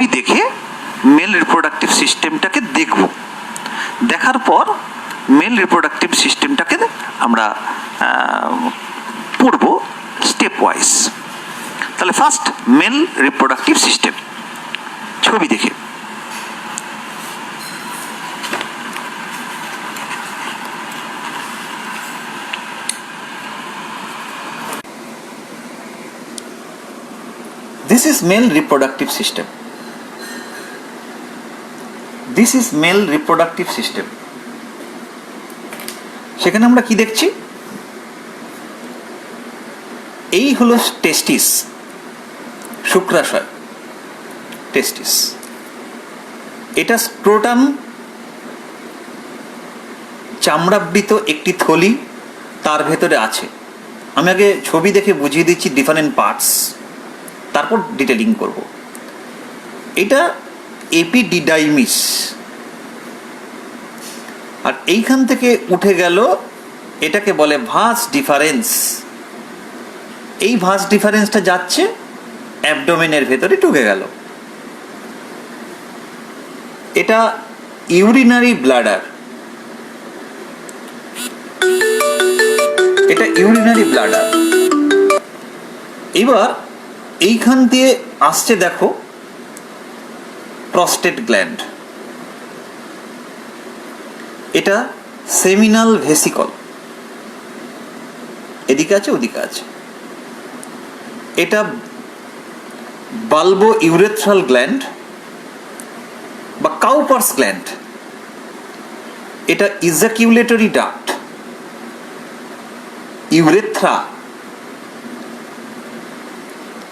ছবি দেখে mail reproductive সিস্টেমটাকে দেখব, দেখার পর মেল রিপ্রোডাক্টিভ সিস্টেমটাকে আমরা পড়ব স্টেপ ওয়াইজ। তাহলে ফার্স্ট মেল রিপ্রোডাক্টিভ সিস্টেম ছবি দেখে। This is male reproductive system. This is male reproductive system. সেখানে আমরা কি দেখছি? এই হলো টেস্টিস, শুক্রাশয়, টেস্টিস। এটা স্ক্রোটাম চামড়াবৃত একটি থলি, তার ভেতরে আছে। আমি আগে ছবি দেখে বুঝিয়ে দিচ্ছি ডিফারেন্ট পার্টস, তারপর ডিটেলিং করব। এটা এপিডিডাইমিস, আর এইখান থেকে উঠে গেল, এটাকে বলে ভাস ডিফারেন্স। এই ভাস ডিফারেন্সটা যাচ্ছে অ্যাবডোমেনের ভেতরে ঢুকে গেল। এটা ইউরিনারি ব্লাডার, এটা ইউরিনারি ব্লাডার। এবার এইখান দিয়ে আসছে দেখো প্রস্টেট গ্ল্যান্ড, এটা সেমিনাল ভেসিকল, এদিকে আছে ওদিকে আছে। এটা বালবো ইউরেথ্রাল গ্ল্যান্ড বা কাউপার্স গ্ল্যান্ড, এটা ইজাকিউলেটরি ডাক্ট, ইউরেথ্রা,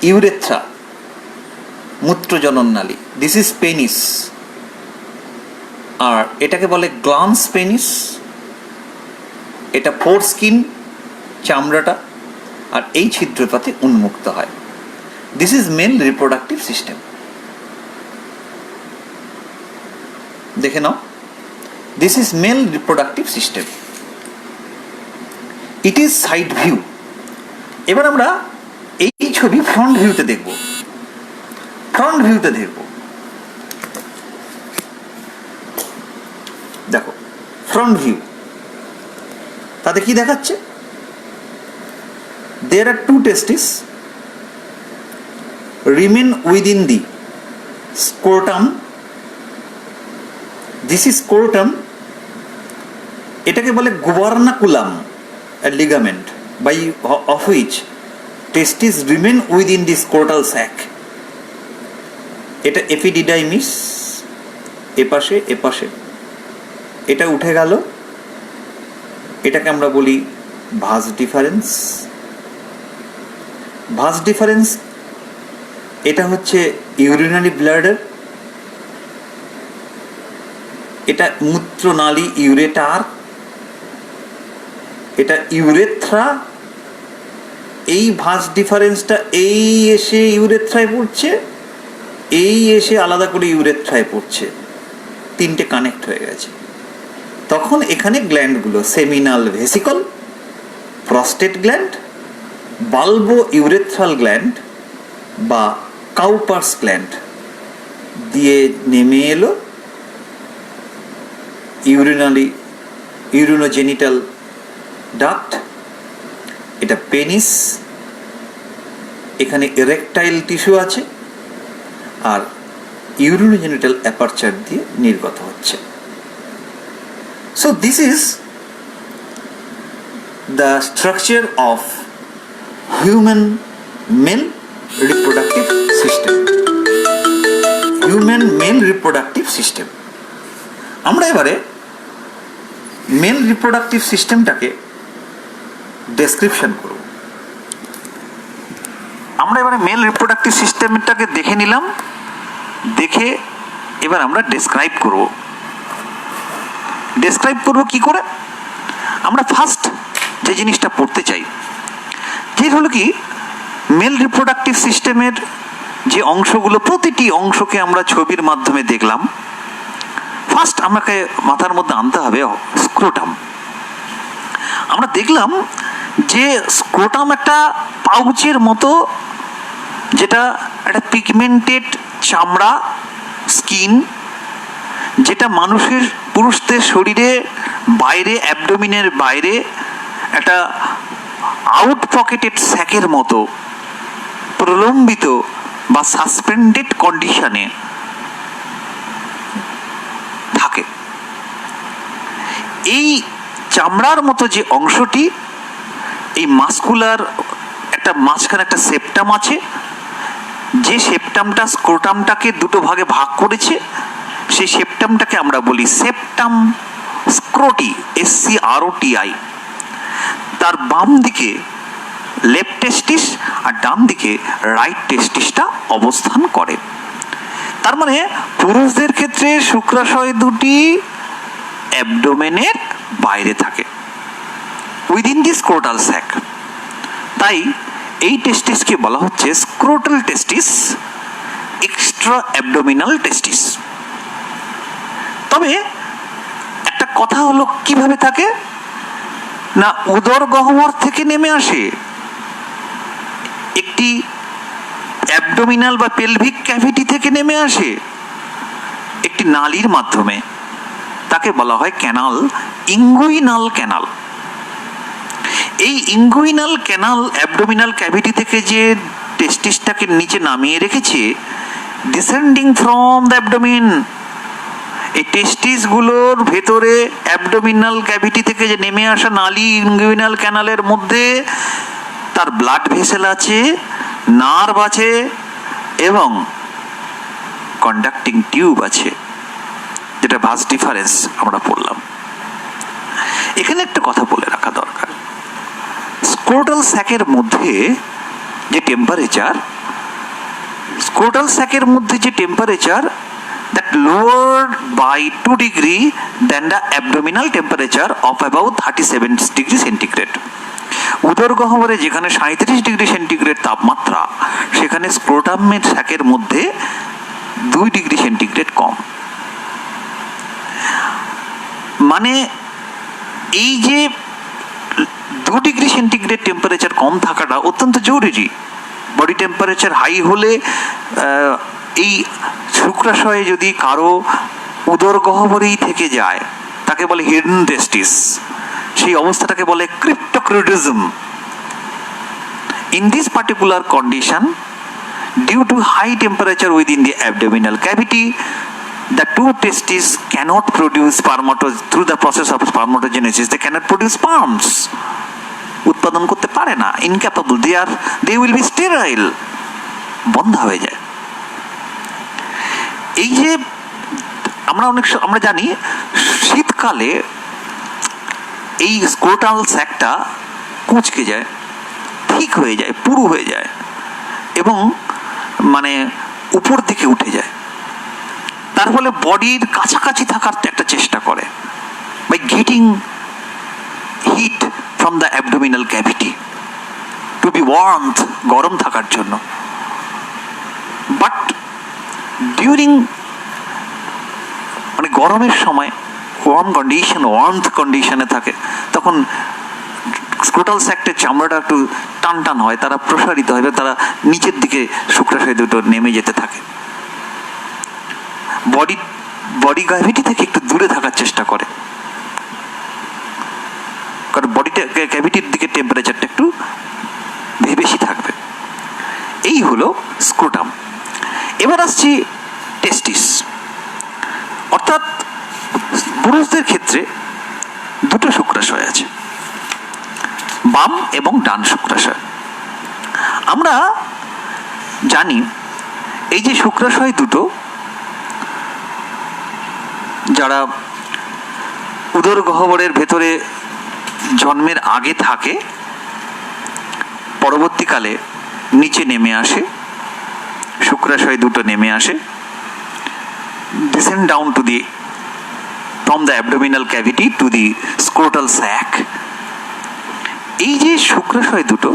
ইউরেথ্রা মূত্রজনন নালী। দিস ইজ পেনিস, আর এটাকে বলে গ্লান্স পেনিস। এটা ফোর স্কিন, চামড়াটা, আর এই ছিদ্রটাতে উন্মুক্ত হয়। This is male reproductive system. দেখে নাও, this is male reproductive system. It is side view. এবার আমরা এই ছবি ফ্রন্ট ভিউতে দেখব, ফ্রন্ট ভিউতে দেখব। দেখো ফ্রন্ট ভিউ, তাতে কি দেখাচ্ছে? There are two testes remain within the scrotum. This is scrotum. এটাকে বলে gubernaculum, a ligament by of which testes remain within the scrotal sac. এটা এপিডিডাইমিস, এপাশে এপাশে। এটা উঠে গেল, এটাকে আমরা বলি ভাস ডিফারেন্স। ভাস ডিফারেন্স, এটা হচ্ছে ইউরিনারি ব্লাডার, এটা মূত্রনালী ইউরেটার, এটা ইউরেথ্রা। এই ভাস ডিফারেন্সটা এই এসে ইউরেথ্রায় পড়ছে, এই এসে আলাদা করে ইউরেথ্রায় পড়ছে, তিনটে কানেক্ট হয়ে গেছে। তখন এখানে গ্ল্যান্ডগুলো seminal vesicle, prostate gland, bulbourethral gland বা কাউপার্স গ্ল্যান্ড দিয়ে নেমে এলো ইউরিনোজেনিটাল ডাক্ট। এটা পেনিস, এখানে এরেকটাইল টিস্যু আছে, আর ইউরিনোজেনিটাল অ্যাপারচার দিয়ে নির্গত হচ্ছে। So this is the structure of human male reproductive system. Human male reproductive system. আমরা এবারে মেল রিপ্রোডাক্টিভ সিস্টেমটাকে ডেসক্রিপশন করব। আমরা এবারে মেল রিপ্রোডাক্টিভ সিস্টেমটাকে দেখে নিলাম, দেখে এবার আমরা ডেসক্রাইব করব। ডেসক্রাইব করব কি করে? আমরা ফার্স্ট যে জিনিসটা পড়তে চাই, যে হলো কি মেল রিপ্রোডাক্টিভ সিস্টেমের যে অংশগুলো, প্রতিটি অংশকে আমরা ছবির মাধ্যমে দেখলাম। ফার্স্ট আমাকে মাথার মধ্যে আনতে হবে স্ক্রোটাম। আমরা দেখলাম যে স্ক্রোটাম একটা পাউচের মতো, যেটা একটা পিগমেন্টেড চামড়া, স্কিন, যেটা মানুষের পুরুষদের শরীরে বাইরে, অ্যাবডোমিনের বাইরে একটা আউট পকেটেড স্যাকের মতো প্রলম্বিত বা সাসপেন্ডেড কন্ডিশনে থাকে। এই চামড়ার মতো যে অংশটি, এই মাসকুলার একটা মাঝখানে একটা সেপ্টাম আছে, যে সেপ্টামটা স্ক্রোটামটাকে দুটো ভাগে ভাগ করেছে, সেই সেপ্টামটাকে আমরা বলি সেপ্টাম স্ক্রোটি, SCROTI। তার বাম দিকে লেফট টেস্টিস আর ডান দিকে রাইট টেস্টিসটা অবস্থান করে। তার মানে পুরুষদের ক্ষেত্রে শুক্রাশয় দুটি অ্যাবডোমেনের বাইরে থাকে, উইদিন দি স্ক্রোটাল স্যাক। তাই এই টেস্টিসকে বলা হচ্ছে স্ক্রোটাল টেস্টিস, এক্সট্রা অ্যাবডোমিনাল টেস্টিস। তবে একটা কথা হলো, কিভাবে থাকে না, উদর গহ্বর থেকে নেমে আসে একটি অ্যাবডোমিনাল বা পেলভিক ক্যাভিটি থেকে নেমে আসে একটি নালীর মাধ্যমে, তাকে বলা হয় ক্যানাল, ইঙ্গুইনাল ক্যানাল। এই ইঙ্গুইনাল ক্যানাল অ্যাবডোমিনাল ক্যাভিটি থেকে যে টেস্টিসটাকে নিচে নামিয়ে রেখেছে, ডিসেন্ডিং ফ্রম দ্য অ্যাবডোমিন, এই টেস্টিসগুলোর ভেতরে অ্যাবডোমিনাল ক্যাভিটি থেকে যে নেমে আসা নালী ইঙ্গুইনাল ক্যানালের মধ্যে তার ব্লাড ভেসেল আছে, নার্ভ আছে এবং কন্ডাক্টিং টিউব আছে, যেটা ভাস ডিফারেন্স আমরা পড়লাম। এখানে একটা কথা বলে রাখা দরকার, স্ক্রোটাল স্যাকের মধ্যে যে টেম্পারেচার, স্ক্রোটাল স্যাকের মধ্যে যে temperature, that lowered by 2 degree than the abdominal temperature of about 37 degree centigrade. উদর গহ্বরে যেখানে 37 ডিগ্রি সেন্টিগ্রেড তাপমাত্রা, সেখানে স্ক্রোটামের স্যাকের মধ্যে 2 ডিগ্রি সেন্টিগ্রেড কম। মানে এই যে 2 ডিগ্রি সেন্টিগ্রেড টেম্পারেচার কম থাকাটা অত্যন্ত জরুরি। বডি টেম্পারেচার হাই হলে এই শুক্রাশয়ে যদি কারো উদর গহ্বরেই থেকে যায়, তাকে বলে হিডেন টেস্টিস, সেই অবস্থাটাকে বলে ক্রিপ্টোক্রিটিজম। In this particular condition, due to high temperature within the abdominal cavity, the two testes cannot produce through the process of spermatogenesis, they cannot produce sperms. উৎপাদন করতে পারে না, incapable, they will be sterile, বন্ধ হয়ে যায়। এই যে আমরা জানি শীতকালে এই স্ক্রোটাল স্যাকটা কুঁচকে যায়, ঠিক হয়ে যায়, পুরু হয়ে যায় এবং মানে উপর দিকে উঠে যায়। তার ফলে বডির কাছাকাছি থাকার একটা চেষ্টা করে, by getting heat from the abdominal cavity, to be warmth, গরম থাকার জন্য। বাট ডিউরিং মানে গরমের সময় ওয়ার্মথ কন্ডিশনে থাকে, তখন স্ক্রোটাল স্যাক্টের চামড়াটা একটু টান টান হয়, তারা প্রসারিত হয়, তারা নিচের দিকে শুক্রাশয় দুটো নেমে যেতে থাকে, বডি ক্যাভিটি থেকে একটু দূরে থাকার চেষ্টা করে, কারণ বডি ক্যাভিটির দিকে টেম্পারেচারটা একটু বেশি থাকবে। এই হলো স্ক্রোটাম। এবার আসছি টেস্টিস। অর্থাৎ পুরুষদের ক্ষেত্রে দুটো শুক্রাশয় আছে, বাম এবং ডান শুক্রাশয়। আমরা জানি এই যে শুক্রাশয় দুটো, যারা উদর গহ্বরের ভেতরে জন্মের আগে থাকে, পরবর্তীকালে নিচে নেমে আসে, শুক্রাশয় দুটো নেমে আসে, descend down to the from the abdominal cavity to the scrotal sac. এই যে শুক্রাশয় দুটো,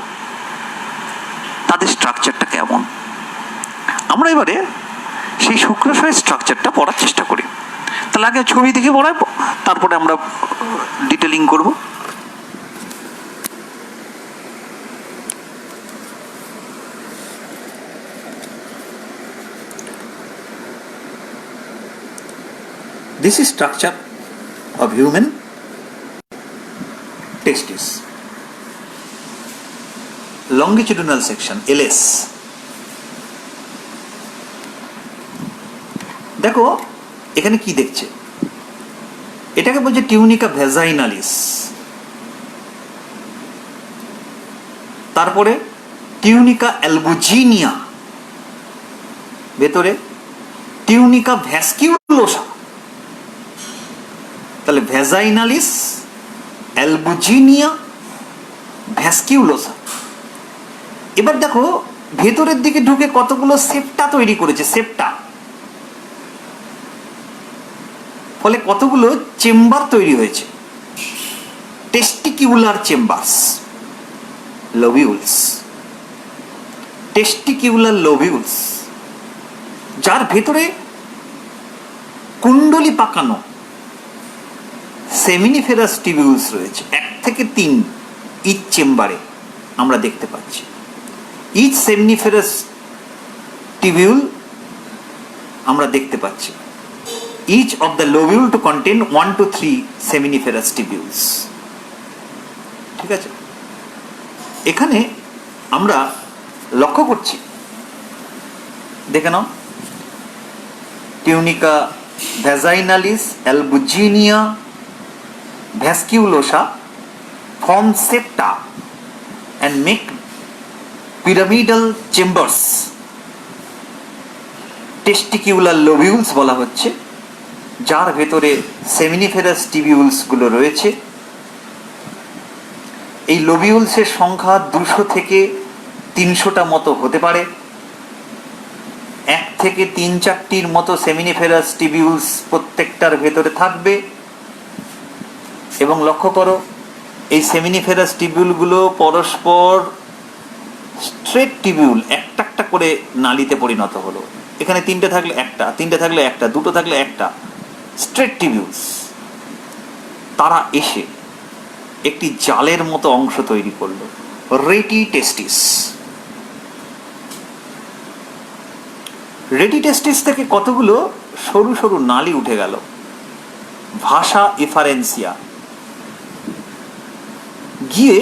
তাদের স্ট্রাকচারটা কেমন, আমরা এবারে সেই শুক্রাশয়ের স্ট্রাকচারটা পড়ার চেষ্টা করি। তাহলে আগে ছবি দেখে পড়াবো, তারপরে আমরা ডিটেলিং করব। This is structure of human testis. Longitudinal section, LS. দেখো এখানে কি দেখছে, এটাকে বলছে টিউনিকা ভ্যাজাইনালিস, তারপরে টিউনিকা অ্যালবুজিনিয়া, ভেতরে টিউনিকা ভ্যাসকিউলোসা। তাহলে ভ্যাজাইনালিস, অ্যালবুজিনিয়া, ভ্যাসকিউলোসা। এবার দেখো ভেতরের দিকে ঢুকে কতগুলো সেপ্টা তৈরি করেছে, সেপ্টা, ফলে কতগুলো চেম্বার তৈরি হয়েছে, টেস্টিকিউলার চেম্বারস, লোবিউলস, টেস্টিকিউলার লোবিউলস, যার ভেতরে কুণ্ডলি পাকানো সেমিনিফেরাস টিবিউলস রয়েছে, 1 থেকে 3 ইচ চেম্বারে আমরা দেখতে পাচ্ছি। ইচ সেমিনিফেরাস টিবিউল আমরা দেখতে পাচ্ছি। Each of the lobule to contain 1 to 3 seminiferous tubules. ঠিক আছে, এখানে আমরা লক্ষ্য করছি, দেখে নাও, tunica vaginalis, albuginea, vasculosa form septa and make pyramidal chambers. Testicular lobules বলা হচ্ছে, যার ভেতরে সেমিনিফেরাস টিবিউলস গুলো রয়েছে। এই লোবিউলসের সংখ্যা 200 থেকে 300টা মতো হতে পারে। 1 থেকে 3-4টির মতো সেমিনিফেরাস টিবিউলস প্রত্যেকটার ভেতরে থাকবে। এবং লক্ষ্য করো, এই সেমিনিফেরাস টিবিউলগুলো পরস্পর স্ট্রেট টিবিউল, একটা একটা করে নালীতে পরিণত হলো। এখানে 3টে থাকলে একটা, 3টে থাকলে একটা, 2টো থাকলে একটা, স্ট্রেট টিবিউলস। তারা এসে একটি জালের মতো অংশ তৈরি করলো, রেটি টেস্টিস। রেটি টেস্টিস থেকে কতগুলো সরু সরু নালী উঠে গেল, ভাষা এফারেন্সিয়া, গিয়ে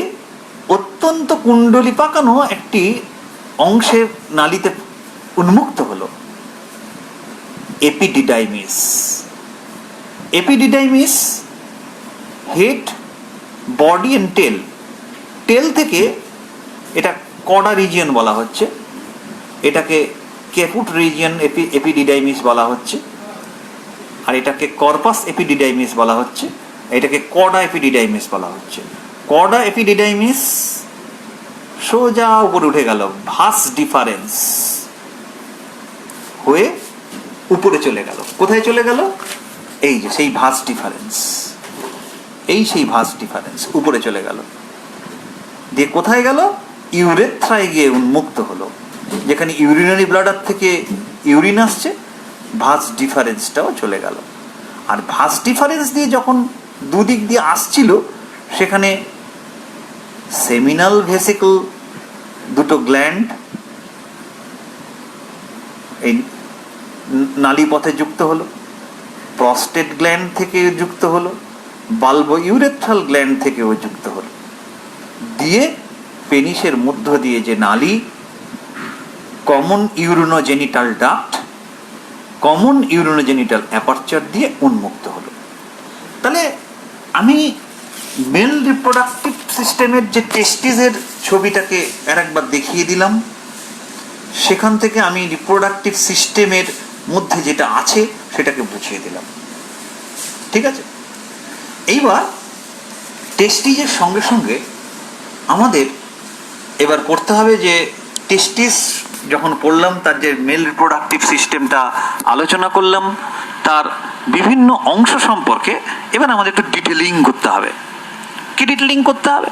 অত্যন্ত কুণ্ডলি পাকানো একটি অংশের নালীতে উন্মুক্ত হলো, epididymis. Epididymis head, body and tail. Tail থেকে এটা কডা রিজিয়ন বলা হচ্ছে, এটাকে ক্যাপুট রিজিয়ন এপিডিডাইমিস বলা হচ্ছে, আর এটাকে কর্পাস এপিডিডাইমিস বলা হচ্ছে, এটাকে কডা এপিডিডাইমিস বলা হচ্ছে। কডা এপিডিডাইমিস সোজা উপরে উঠে গেল, ভাস ডিফারেন্স হয়ে উপরে চলে গেল। কোথায় চলে গেল? এই যে সেই ভাস ডিফারেন্স, এই সেই ভাস ডিফারেন্স উপরে চলে গেল, দিয়ে কোথায় গেল? ইউরেথ্রায় গিয়ে উন্মুক্ত হলো। যেখানে ইউরিনারি ব্লাডার থেকে ইউরিন আসছে, ভাস ডিফারেন্সটাও চলে গেল। আর ভাস ডিফারেন্স দিয়ে যখন দুদিক দিয়ে আসছিল, সেখানে সেমিনাল ভেসিকল, দুটো গ্ল্যান্ড এই নালী পথে যুক্ত হলো, প্রস্টেট গ্ল্যান্ড থেকে যুক্ত হলো, বাল্বো ইউরেথ্রাল গ্ল্যান্ড থেকেও যুক্ত হলো, দিয়ে পেনিসের মধ্য দিয়ে যে নালী, কমন ইউরিনোজেনিটাল ডাক্ট, কমন ইউরিনোজেনিটাল অ্যাপারচার দিয়ে উন্মুক্ত হলো। তাহলে আমি মেল রিপ্রোডাক্টিভ সিস্টেমের যে টেস্টিসের ছবিটাকে আরেকবার দেখিয়ে দিলাম, সেখান থেকে আমি রিপ্রোডাক্টিভ সিস্টেমের মধ্যে যেটা আছে সেটাকে বুঝিয়ে দিলাম। ঠিক আছে, এইবার টেস্টিসের সঙ্গে সঙ্গে আমাদের এবার করতে হবে যে টেস্টিস যখন পড়লাম, তার যে মেল রিপ্রোডাক্টিভ সিস্টেমটা আলোচনা করলাম, তার বিভিন্ন অংশ সম্পর্কে এবার আমাদের একটু ডিটেলিং করতে হবে। কি ডিটেলিং করতে হবে?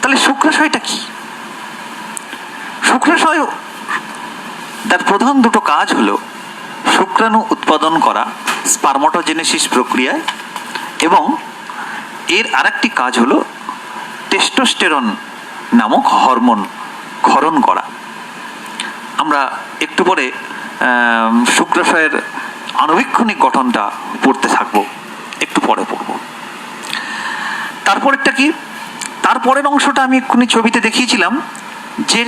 তাহলে শুক্রাশয়টা কি? শুক্রাশয় তার প্রধান দুটো কাজ হলো শুক্রাণু উৎপাদন করা স্পার্মাটোজেনেসিস প্রক্রিয়ায়, এবং এর আরেকটি কাজ হলো টেস্টোস্টেরন নামক হরমোন ক্ষরণ করা। আমরা একটু পরে শুক্রাশয়ের আণুবীক্ষণিক গঠনটা পড়তে থাকবো, একটু পরে পড়বো। তারপরেরটা কি, তারপরের অংশটা আমি এক্ষুনি ছবিতে দেখিয়েছিলাম যে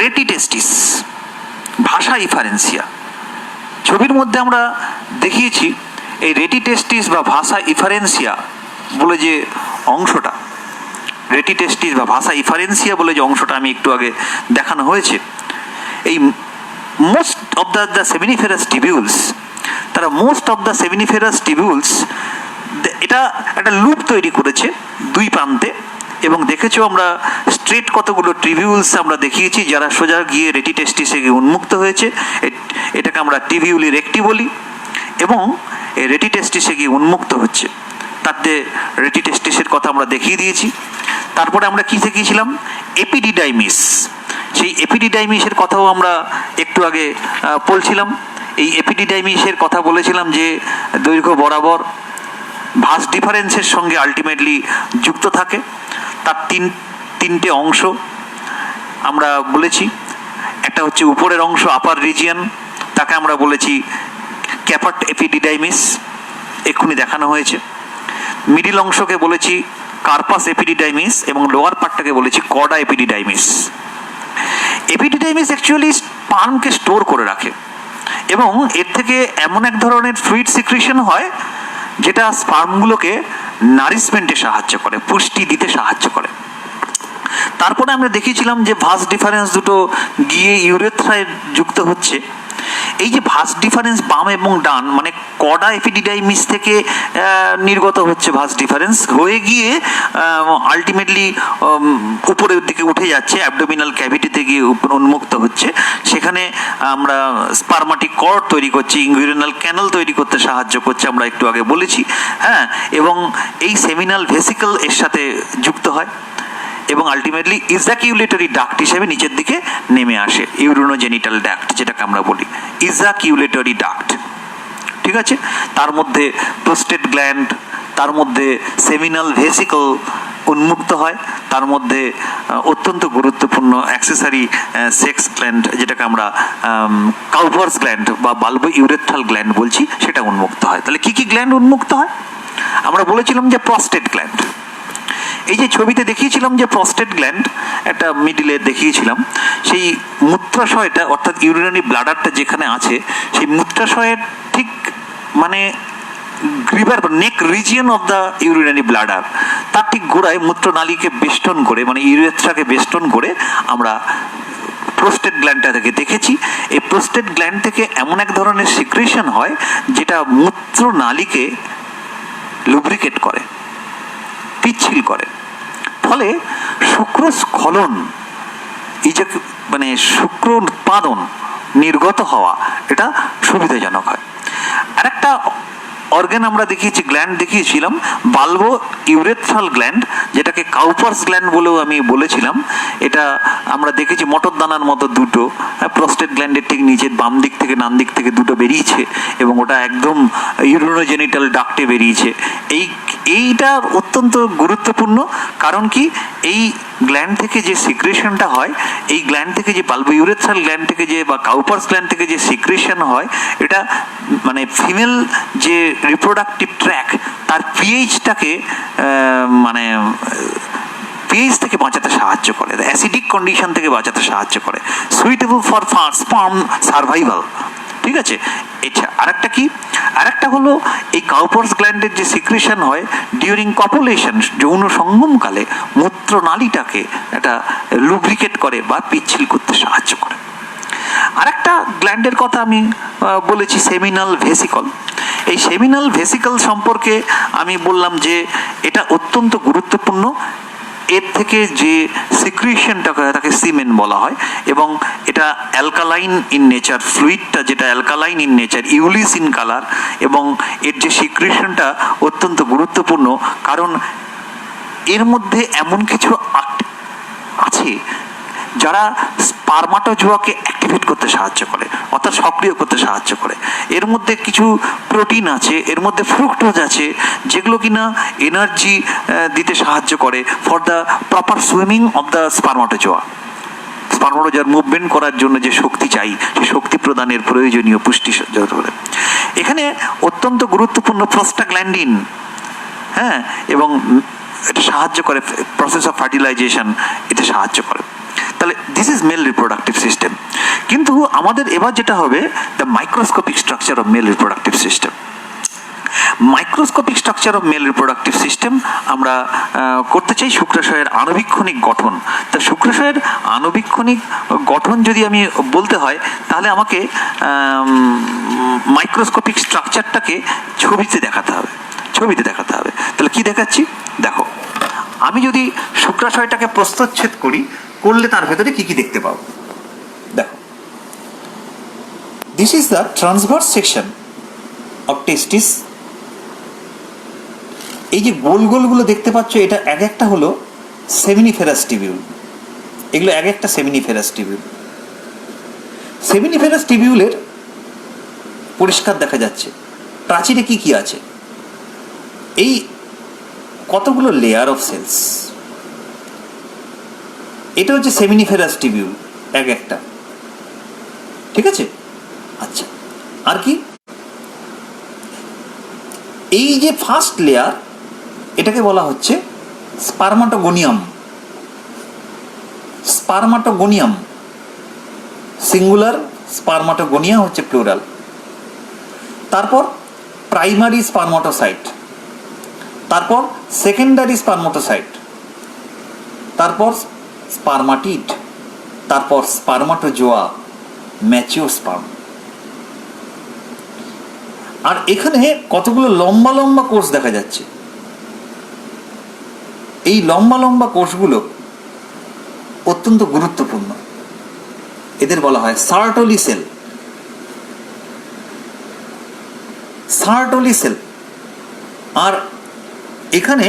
রেটিটেস্টিস, ভাষা ইফারেন্সিয়া। ছবির মধ্যে আমরা দেখিয়েছি এই রেটিটেস্টিস বা ভাষা ইফারেন্সিয়া বলে যে অংশটা, রেটিটেস্টিস বা ভাষা ইফারেন্সিয়া বলে যে অংশটা আমি একটু আগে দেখানো হয়েছে, এই মোস্ট অফ দ্য সেমিনিফেরাস টিবিউলস, তারা মোস্ট অফ দ্য সেমিনিফেরাস টিবিউলস এটা একটা লুপ তৈরি করেছে দুই প্রান্তে, এবং দেখেছো আমরা স্ট্রেট কতগুলো টিবিউলস আমরা দেখিয়েছি যারা সোজা গিয়ে রেটিটেস্টিসে গিয়ে উন্মুক্ত হয়েছে, এটাকে আমরা টিবিউলি রেক্টি বলি, এবং এই রেটিটেস্টিসে গিয়ে উন্মুক্ত হচ্ছে, তাতে রেটিটেস্টিসের কথা আমরা দেখিয়ে দিয়েছি। তারপরে আমরা কি দেখিয়েছিলাম, এপিডিডাইমিস, সেই এপিডিডাইমিসের কথাও আমরা একটু আগে বলছিলাম। এই এপিডিডাইমিসের কথা বলেছিলাম যে দৈর্ঘ্য বরাবর ভাস ডিফারেন্সের সঙ্গে আলটিমেটলি যুক্ত থাকে। তার তিনটে অংশ আমরা বলেছি, একটা হচ্ছে উপরের অংশ আপার রিজিয়ন, তাকে আমরা বলেছি ক্যাপাট এপিডিডাইমিস, এক্ষুনি দেখানো হয়েছে। মিডিল অংশকে বলেছি কার্পাস এপিডিডাইমিস, এবং লোয়ার পার্টটাকে বলেছি কর্ডা এপিডিডাইমিস। এপিডিডাইমিস অ্যাকচুয়ালি স্পার্মকে স্টোর করে রাখে, এবং এর থেকে এমন এক ধরনের ফ্লুইড সিক্রিশন হয় যেটা স্পার্মগুলোকে নারিশমেন্টে সাহায্য করে, পুষ্টি দিতে সাহায্য করে। তারপরে আমরা দেখিয়েছিলাম যে ভাস ডিফারেন্স দুটো গিয়ে ইউরেথ্রায় যুক্ত হচ্ছে। এই যে ভাস ডিফারেন্স বাম এবং ডান, মানে কর্ডা এপিডিডাইমিস থেকে নির্গত হচ্ছে ভাস ডিফারেন্স, হয়ে গিয়ে আলটিমেটলি উপরের দিকে উঠে যাচ্ছে, অ্যাবডোমিনাল ক্যাভিটিতে গিয়ে উন্মুক্ত হচ্ছে, সেখানে আমরা স্পার্মাটিক কর্ড তৈরি করছি, ইনগুইনাল ক্যানাল তৈরি করতে সাহায্য করছে, আমরা একটু আগে বলেছি, হ্যাঁ। এবং এই সেমিনাল ভেসিকল এর সাথে যুক্ত হয়, এবং আলটিমেটলি ইজাকিউলেটরি ডাক্ট হিসেবে নিচের দিকে নেমে আসে, ইউরিনোজেনিটাল ডাক্ট যেটাকে আমরা বলি, ইজাকিউলেটরি ডাক্ট, ঠিক আছে। তার মধ্যে প্রোস্টেট গ্ল্যান্ড, তার মধ্যে সেমিনাল ভেসিকল উন্মুক্ত হয়, তার মধ্যে অত্যন্ত গুরুত্বপূর্ণ অ্যাক্সেসরি সেক্স গ্ল্যান্ড যেটাকে আমরা কাউপার্স গ্ল্যান্ড বা বাল্বো ইউরেথ্রাল গ্ল্যান্ড বলছি, সেটা উন্মুক্ত হয়। তাহলে কি কি গ্ল্যান্ড উন্মুক্ত হয়? আমরা বলেছিলাম যে প্রস্টেট গ্ল্যান্ড, এই যে ছবিতে দেখিয়েছিলাম যে প্রস্টেট গ্ল্যান্ড একটা মিডিলে দেখিয়েছিলাম, সেই মূত্রাশয়টা অর্থাৎ ইউরিনারি ব্লাডারটা যেখানে আছে, সেই মূত্রাশয়ের ঠিক মানে গ্রিভার neck region of the urinary bladder, তার ঠিক গোড়ায় মূত্রনালীকে বেষ্টন করে, মানে ইউরেথ্রাকে বেষ্টন করে আমরা প্রোস্টেট গ্ল্যান্ডটা থেকে দেখেছি। এই প্রোস্টেট গ্ল্যান্ড থেকে এমন এক ধরনের সিক্রেশন হয় যেটা মূত্রনালীকে লুব্রিকেট করে, পিচ্ছিল করে, ফলে শুক্রস্খলন, এই যে মানে শুক্র উৎপাদন, নির্গত হওয়া, এটা সুবিধাজনক হয়। আর একটা অর্গান আমরা দেখিয়েছি, গ্ল্যান্ড দেখিয়েছিলাম, বাল্বো ইউরেথ্রাল গ্ল্যান্ড, যেটাকে কাউপার্স গ্ল্যান্ড বলেও আমি বলেছিলাম। এটা আমরা দেখেছি মটর দানার মতো দুটো, প্রস্টেট গ্ল্যান্ডের ঠিক নিচে বাম দিক থেকে ডান দিক থেকে দুটো বেরিয়েছে, এবং ওটা একদম ইউরিনোজেনিটাল ডাক্টে বেরিয়েছে। এইটা অত্যন্ত গুরুত্বপূর্ণ, কারণ কি এই গ্ল্যান্ড থেকে যে সিক্রেশনটা হয়, এই গ্ল্যান্ড থেকে যে বাল্বো ইউরেথ্রাল গ্ল্যান্ড থেকে যে বা কাউপার্স গ্ল্যান্ড থেকে যে সিক্রেশন হয়, এটা মানে ফিমেল যে রিপ্রোডাক্টিভ ট্র্যাক তার পিএইচটাকে মানে পিএইচ থেকে বাঁচাতে সাহায্য করে, অ্যাসিডিক কন্ডিশন থেকে বাঁচাতে সাহায্য করে, সুইটেবল ফর স্পার্ম সার্ভাইভাল, ঠিক আছে। আচ্ছা, আরেকটা কি, আরেকটা হলো এই কাউপার্স গ্ল্যান্ডের যে সিক্রেশন হয় ডিউরিং কপুলেশন, যৌন সঙ্গমকালে মূত্রনালীটাকে একটা লুব্রিকেট করে বা পিচ্ছিল করতে সাহায্য করে। আরেকটা গ্ল্যান্ডের কথা আমি বলেছি, সেমিনাল ভেসিকল। এই সেমিনাল ভেসিকল সম্পর্কে আমি বললাম যে এটা অত্যন্ত গুরুত্বপূর্ণ, এর থেকে যে সিক্রিশনটা তাকে সিমেন বলা হয়, এবং এটা অ্যালকালাইন ইন নেচার, ফ্লুইডটা যেটা alkaline in nature, ইউলিস in colour, এবং এর যে সিক্রিশনটা অত্যন্ত গুরুত্বপূর্ণ, কারণ এর মধ্যে এমন কিছু আছে যারা স্পার্মাটোজোয়াকে অ্যাক্টিভেট করতে সাহায্য করে, অর্থাৎ সক্রিয় করতে সাহায্য করে। এর মধ্যে কিছু প্রোটিন আছে, এর মধ্যে ফ্রুক্টোজ আছে, যেগুলো কিনা এনার্জি দিতে সাহায্য করে for the proper swimming of the spermatozoa. স্পার্মাটোজোয়ার মুভমেন্ট করার জন্য যে শক্তি চাই, সেই শক্তি প্রদানের প্রয়োজনীয় পুষ্টি বলে। এখানে অত্যন্ত গুরুত্বপূর্ণ প্রোস্টাগ্ল্যান্ডিন, হ্যাঁ, এবং এটা সাহায্য করে প্রসেস অফ ফার্টিলাইজেশন, এতে সাহায্য করে। তাহলে this is male reproductive system. কিন্তু আমাদের এবার যেটা হবে, the microscopic structure of mail reproductive system. Microscopic structure of mail reproductive system আমরা করতে চাই শুক্রাশয়ের আণবিক্ষণিক গঠন। তা শুক্রাশয়ের আণবিক্ষণিক গঠন যদি আমি বলতে হয়, তাহলে আমাকে মাইক্রোস্কোপিক স্ট্রাকচারটাকে ছবিতে দেখাতে হবে। তাহলে কি দেখাচ্ছি দেখো, আমি যদি শুক্রাশয়টাকে প্রস্থচ্ছেদ করলে তার ভেতরে কি কি দেখতে পাবো দেখো। This is the transverse section of testis. এই যে গোল গোলগুলো দেখতে পাচ্ছ, এটা এক একটা হলো সেমিনিফেরাস টিবিউল। এগুলো এক একটা সেমিনিফেরাস টিবিউল। সেমিনিফেরাস টিবিউলের পরিষ্কার দেখা যাচ্ছে প্রাচীরে কি কি আছে। এই কতগুলো লেয়ার অফ সেলস, এটা হচ্ছে সেমিনিফেরাস টিবিউল এক একটা, ঠিক আছে। আচ্ছা, আর কি, এই যে ফার্স্ট লেয়ার, এটাকে বলা হচ্ছে স্পার্মাটোগোনিয়াম। স্পার্মাটোগোনিয়াম সিঙ্গুলার, স্পার্মাটোগোনিয়া হচ্ছে প্লুরাল। তারপর প্রাইমারি স্পার্মাটোসাইট, তারপর সেকেন্ডারি স্পার্মাটোসাইট, তারপর স্পার্মাটিড, তারপর স্পার্মাটোজোয়া, ম্যাচিওর স্পার্ম। আর এখানে কতগুলো লম্বা লম্বা কোষ দেখা যাচ্ছে। এই লম্বা লম্বা কোষগুলো অত্যন্ত গুরুত্বপূর্ণ। এদের বলা হয় সার্টলি সেল। সার্টলি সেল। আর এখানে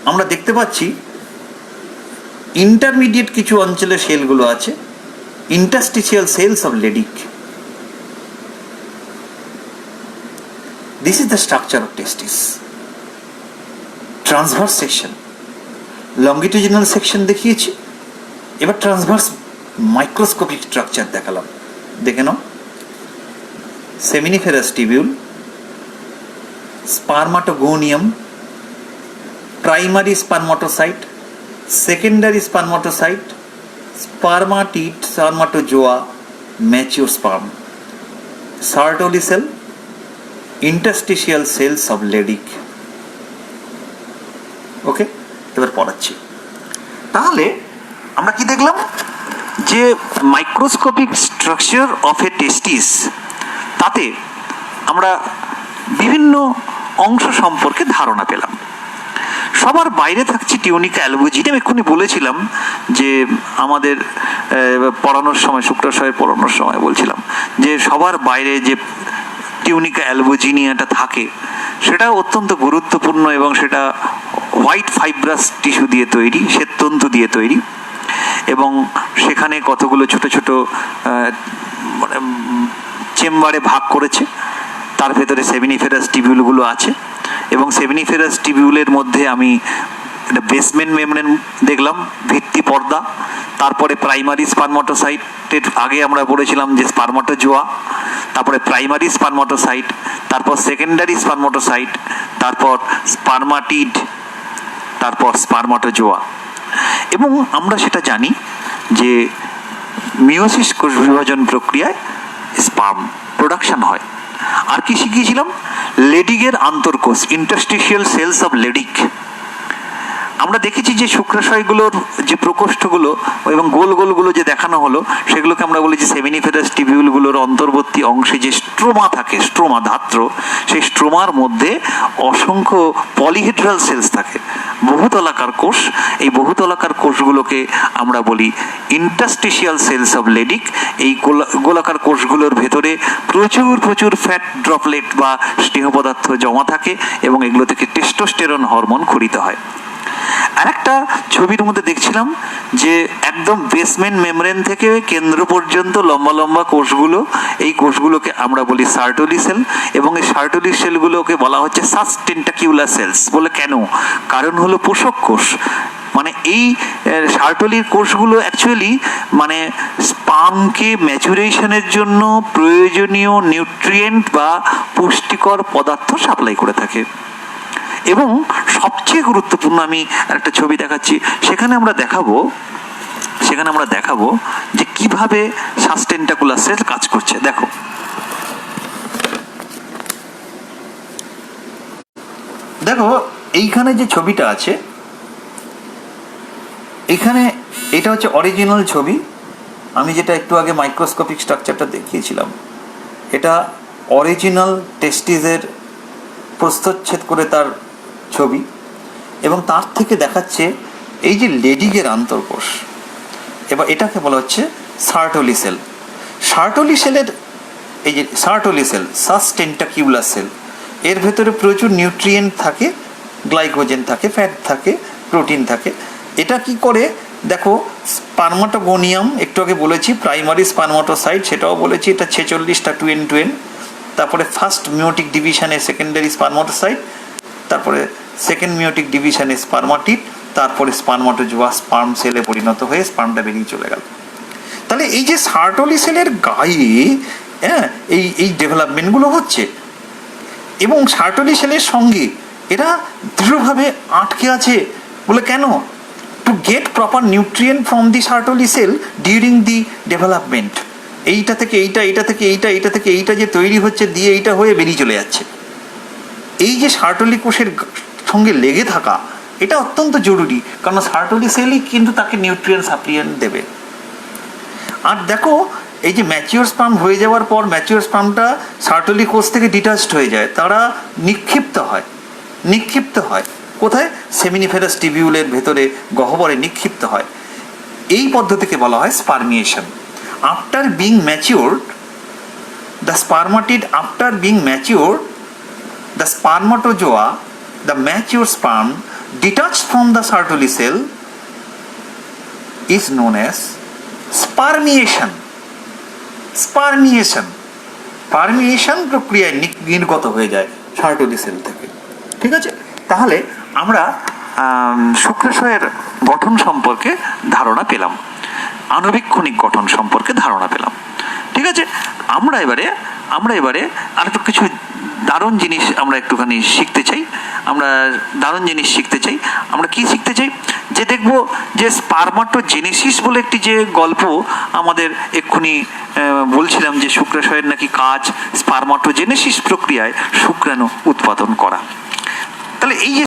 আমরা দেখতে পাচ্ছি ইন্টারমিডিয়েট কিছু অঞ্চলে সেলগুলো আছে, interstitial cells of Leydig. This is the structure of testis. Transverse section, longitudinal section দেখিয়েছি, এবার ট্রান্সভার্স মাইক্রোস্কোপিক স্ট্রাকচার দেখালাম। দেখে নাও, seminiferous tubule, spermatogonium, primary spermatocyte, secondary spermatocyte, spermatid, spermatozoa, mature sperm, Sertoli cell, interstitial cells of Leydig. Okay, এবার পড়াচ্ছি। তাহলে আমরা কি দেখলাম, যে microscopic structure of a testis, তাতে আমরা বিভিন্ন অংশ সম্পর্কে ধারণা পেলাম। সবার বাইরে থাকছে টিউনিকা অ্যালবুজিন। আমি এক্ষুনি বলেছিলাম যে আমাদের পড়ানোর সময়, শুক্রাশয়ের পড়ানোর সময় বলছিলাম যে সবার বাইরে যে টিউনিকা অ্যালবুজিনিয়াটা থাকে, সেটা অত্যন্ত গুরুত্বপূর্ণ এবং সেটা হোয়াইট ফাইব্রাস টিস্যু দিয়ে তৈরি, শ্বেততন্তু দিয়ে তৈরি, এবং সেখানে কতগুলো ছোট ছোট চেম্বারে ভাগ করেছে। তার ভেতরে সেমিনিফেরাস টিবিউলগুলো আছে, এবং সেমিনিফেরাস টিবিউলের মধ্যে আমি একটা বেসমেন্ট মেমব্রেন দেখলাম, ভিত্তি পর্দা। তারপরে প্রাইমারি স্পার্মাটোসাইটের আগে আমরা পড়েছিলাম যে স্পার্মাটোজোয়া, তারপরে প্রাইমারি স্পার্মাটোসাইট, তারপর সেকেন্ডারি স্পার্মাটোসাইট, তারপর স্পার্মাটিড, তারপর স্পার্মাটোজোয়া। এবং আমরা সেটা জানি যে মিওসিস কোষ বিভাজন প্রক্রিয়ায় স্পার্ম প্রোডাকশন হয়। আর কি শিখিয়েছিলাম, লেডিকের আন্তর্কোষ, ইন্টারস্টিশিয়াল সেলস অফ লেডিক। আমরা দেখেছি যে শুক্রাশয়গুলোর যে প্রকোষ্ঠগুলো এবং গোল গোলগুলো যে দেখানো হলো, সেগুলোকে আমরা বলি যে সেমিনিফেরাস টিবিউলগুলোর অন্তর্বর্তী অংশে যে স্ট্রোমা থাকে, স্ট্রোমা ধাত্র, সেই স্ট্রোমার মধ্যে অসংখ্য পলিহেড্রাল সেলস থাকে, বহুতলাকার কোষ। এই বহুতলাকার কোষগুলোকে আমরা বলি ইন্টারস্টিশিয়াল সেলস অফ লেডিক। এই গোলাকার কোষগুলোর ভেতরে প্রচুর প্রচুর ফ্যাট ড্রপলেট বা স্নেহ পদার্থ জমা থাকে, এবং এগুলো থেকে টেস্টোস্টেরন হরমোন ক্ষরিত হয়। আরেকটা ছবির মধ্যে দেখছিলাম যে একদম বেসমেন্ট মেমব্রেন থেকে কেন্দ্র পর্যন্ত লম্বা লম্বা কোষগুলো, এই কোষগুলোকে আমরা বলি সার্টলি সেল, এবং এই সার্টলি সেলগুলোকে বলা হচ্ছে সাসটেন্টাকিউলার সেলস বলে। কেন? কারণ হলো পোষক কোষ। মানে এই সার্টলির কোষগুলো অ্যাকচুয়ালি মানে স্পার্মকে ম্যাচুরেশনের জন্য প্রয়োজনীয় নিউট্রিয়েন্ট বা পুষ্টিকর পদার্থ সাপ্লাই করে থাকে। এবং সবচেয়ে গুরুত্বপূর্ণ, আমি একটা ছবি দেখাচ্ছি, সেখানে আমরা দেখাবো যে কিভাবে সাসটেন্টাকুলার সেল কাজ করছে। দেখো এইখানে যে ছবিটা আছে, এখানে এটা হচ্ছে অরিজিনাল ছবি। আমি যেটা একটু আগে মাইক্রোস্কোপিক স্ট্রাকচারটা দেখিয়েছিলাম, এটা অরিজিনাল টেস্টিসের প্রস্থচ্ছেদ করে তার ছবি, এবং তার থেকে দেখাচ্ছে এই যে লেডিগের আন্তর্কোষ। এবার এটাকে বলা হচ্ছে সার্টলি সেল। সার্টলি সেলের এই যে সার্টলি সেল, সাসটেন্টাকিউলার সেল, এর ভেতরে প্রচুর নিউট্রিয়েন্ট থাকে, গ্লাইকোজেন থাকে, ফ্যাট থাকে, প্রোটিন থাকে। এটা কি করে দেখো, স্পার্মাটোগোনিয়াম একটু আগে বলেছি, প্রাইমারি স্পার্মাটোসাইট সেটাও বলেছি, এটা 46টা টু এন টু এন। তারপরে ফার্স্ট মিওটিক ডিভিশনে সেকেন্ডারি স্পার্মাটোসাইট, তারপরে সেকেন্ড মিওটিক ডিভিশনে স্পার্মাটিড, তারপরে স্পার্মাটোজোয়া স্পার্ম সেলে পরিণত হয়ে স্পার্মটা বেরিয়ে চলে গেল। তাহলে এই যে সার্টলি সেলের গায়ে এই ডেভেলপমেন্টগুলো হচ্ছে, এবং সার্টলি সেলের সঙ্গে এরা দৃঢ়ভাবে আটকে আছে বলে কেন? To get proper nutrient from the Sertoli cell during the development. এইটা থেকে এইটা, এইটা থেকে এইটা, এইটা থেকে এইটা যে তৈরি হচ্ছে, দিয়ে এইটা হয়ে বেরিয়ে চলে যাচ্ছে। এই যে সার্টলি কোষের সঙ্গে লেগে থাকা, এটা অত্যন্ত জরুরি, কারণ সার্টলি সেলই কিন্তু তাকে নিউট্রিয়েন্ট সাপ্লিমেন্ট দেবে। আর দেখো, এই যে ম্যাচিওর স্পার্ম হয়ে যাওয়ার পর ম্যাচিওর স্পার্মটা সার্টলি কোষ থেকে ডিটাচড হয়ে যায়, তারা নিক্ষিপ্ত হয় কোথায়? সেমিনিফেরাস টিবিউলের ভেতরে গহ্বরে নিক্ষিপ্ত হয়। এই পদ্ধতিকে বলা হয় spermiation. After being matured, the spermatid after being matured, the spermatozoa, the mature sperm detached from the Sertoli cell is known as spermiation. Spermiation প্রক্রিয়ায় নির্গত হয়ে যায় সার্টলি সেল থেকে। ঠিক আছে, তাহলে আমরা শুক্রাশয়ের গঠন সম্পর্কে ধারণা পেলাম, আণবিক কণিক গঠন সম্পর্কে ধারণা পেলাম। ঠিক আছে, আমরা এবারে আর একটু কিছু দারুণ জিনিস আমরা একটুখানি শিখতে চাই। আমরা কি শিখতে চাই? যে দেখব যে স্পার্মাটোজেনেসিস বলে একটি যে গল্প আমাদের এক্ষুনি বলছিলাম, যে শুক্রাশয়ের নাকি কাজ স্পার্মাটোজেনেসিস প্রক্রিয়ায় শুক্রাণু উৎপাদন করা। তাহলে এই যে